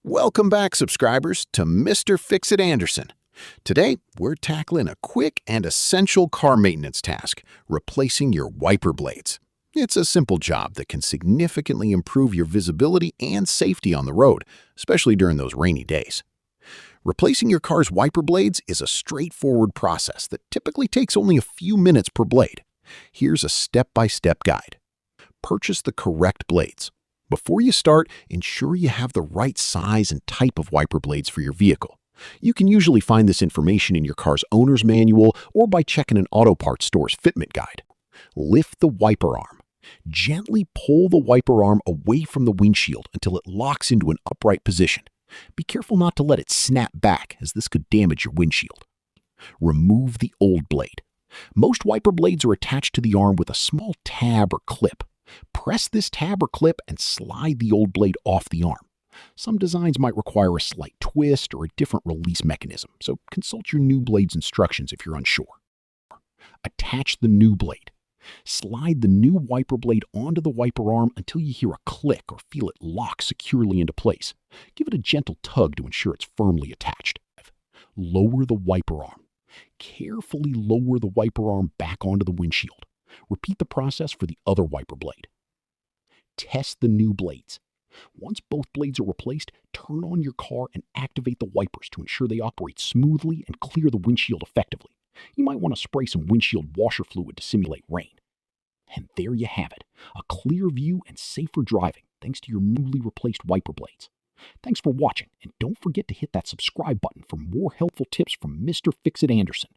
Welcome back, subscribers, to Mr. Fix-It Anderson. Today, we're tackling a quick and essential car maintenance task, replacing your wiper blades. It's a simple job that can significantly improve your visibility and safety on the road, especially during those rainy days. Replacing your car's wiper blades is a straightforward process that typically takes only a few minutes per blade. Here's a step-by-step guide. Purchase the correct blades. Before you start, ensure you have the right size and type of wiper blades for your vehicle. You can usually find this information in your car's owner's manual or by checking an auto parts store's fitment guide. Lift the wiper arm. Gently pull the wiper arm away from the windshield until it locks into an upright position. Be careful not to let it snap back, as this could damage your windshield. Remove the old blade. Most wiper blades are attached to the arm with a small tab or clip. Press this tab or clip and slide the old blade off the arm. Some designs might require a slight twist or a different release mechanism, so consult your new blade's instructions if you're unsure. Attach the new blade. Slide the new wiper blade onto the wiper arm until you hear a click or feel it lock securely into place. Give it a gentle tug to ensure it's firmly attached. Lower the wiper arm. Carefully lower the wiper arm back onto the windshield. Repeat the process for the other wiper blade. Test the new blades. Once both blades are replaced, turn on your car and activate the wipers to ensure they operate smoothly and clear the windshield effectively. You might want to spray some windshield washer fluid to simulate rain. And there you have it, a clear view and safer driving thanks to your newly replaced wiper blades. Thanks for watching, and don't forget to hit that subscribe button for more helpful tips from Mr. Fix-It Anderson.